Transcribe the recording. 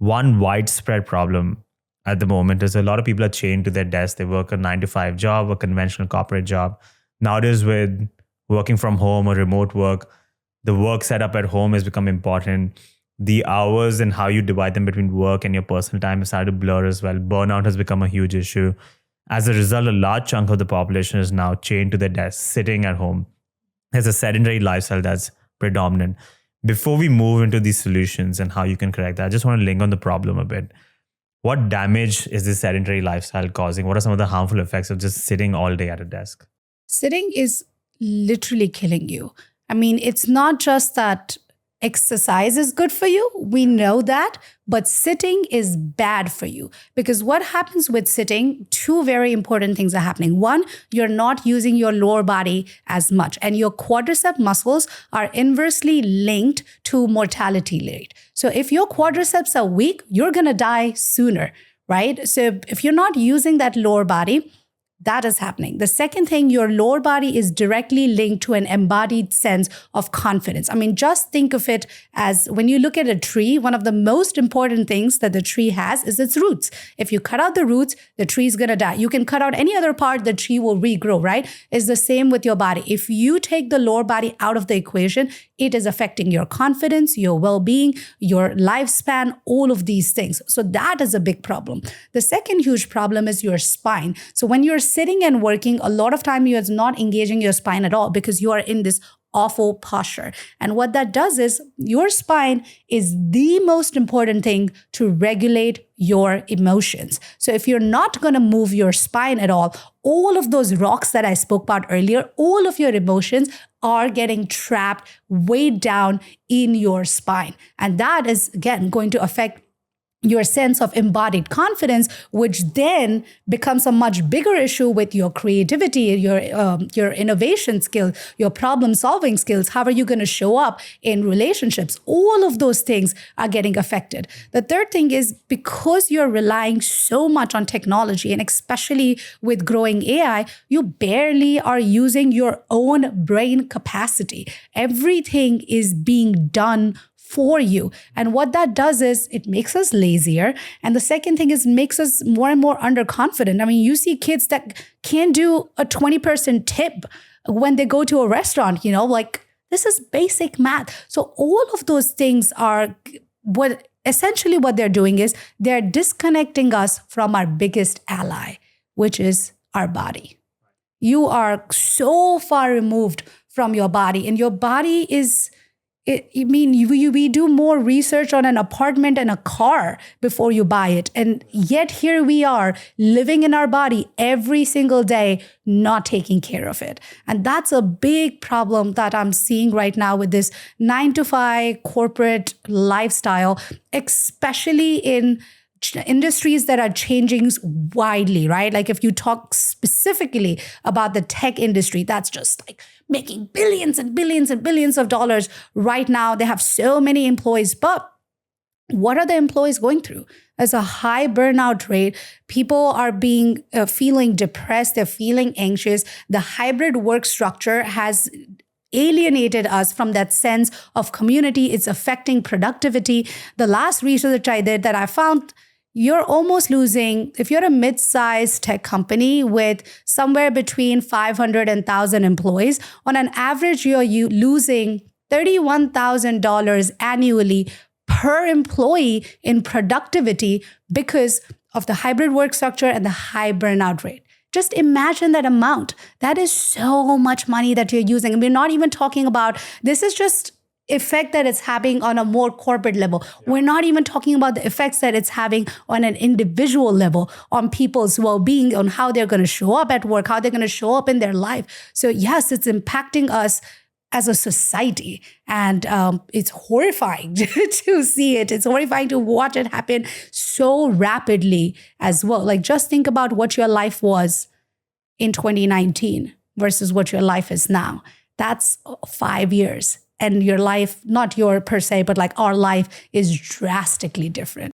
one widespread problem at the moment is a lot of people are chained to their desk. They work a 9 to 5 job, a conventional corporate job. Nowadays, with working from home or remote work, the work setup at home has become important. The hours and how you divide them between work and your personal time has started to blur as well. Burnout has become a huge issue. As a result, a large chunk of the population is now chained to their desk, sitting at home. There's a sedentary lifestyle that's predominant. Before we move into these solutions and how you can correct that, I just want to link on the problem a bit. What damage is this sedentary lifestyle causing? What are some of the harmful effects of just sitting all day at a desk? Sitting is literally killing you. I mean, it's not just that exercise is good for you. We know that, but sitting is bad for you because what happens with sitting, two very important things are happening. One, you're not using your lower body as much and your quadricep muscles are inversely linked to mortality rate. So if your quadriceps are weak, you're going to die sooner, right? So if you're not using that lower body, that is happening. The second thing, your lower body is directly linked to an embodied sense of confidence. I mean, just think of it as when you look at a tree, one of the most important things that the tree has is its roots. If you cut out the roots, the tree is going to die. You can cut out any other part, the tree will regrow, right? It's the same with your body. If you take the lower body out of the equation, it is affecting your confidence, your well-being, your lifespan, all of these things. So that is a big problem. The second huge problem is your spine. So when you're sitting and working, a lot of time you're not engaging your spine at all because you are in this awful posture. And what that does is your spine is the most important thing to regulate your emotions. So if you're not going to move your spine at all of those rocks that I spoke about earlier, all of your emotions are getting trapped way down in your spine. And that is, again, going to affect your sense of embodied confidence, which then becomes a much bigger issue with your creativity, your innovation skills, your problem-solving skills. How are you going to show up in relationships? All of those things are getting affected. The third thing is because you're relying so much on technology, and especially with growing AI, you barely are using your own brain capacity. Everything is being done for you. And what that does is it makes us lazier. And the second thing is makes us more and more underconfident. I mean, you see kids that can't do a 20% tip when they go to a restaurant, like this is basic math. So all of those things are what they're doing is they're disconnecting us from our biggest ally, which is our body. You are so far removed from your body, and your body is we do more research on an apartment and a car before you buy it. And yet here we are living in our body every single day, not taking care of it. And that's a big problem that I'm seeing right now with this 9 to 5 corporate lifestyle, especially in industries that are changing widely, right? Like if you talk specifically about the tech industry, that's just like making billions and billions and billions of dollars right now. They have so many employees, but what are the employees going through? There's a high burnout rate. People are feeling depressed. They're feeling anxious. The hybrid work structure has alienated us from that sense of community. It's affecting productivity. The last research I did that I found, you're almost losing, if you're a mid-sized tech company with somewhere between 500 and 1,000 employees, on an average, you're losing $31,000 annually per employee in productivity because of the hybrid work structure and the high burnout rate. Just imagine that amount. That is so much money that you're using. And we're not even talking about, this is just effect that it's having on a more corporate level. We're not even talking about the effects that it's having on an individual level, on people's well-being, on how they're going to show up at work, how they're going to show up in their life. So yes, it's impacting us as a society. And it's horrifying to see it. It's horrifying to watch it happen so rapidly as well. Like just think about what your life was in 2019 versus what your life is now. That's 5 years. And your life, not your per se, but like our life is drastically different.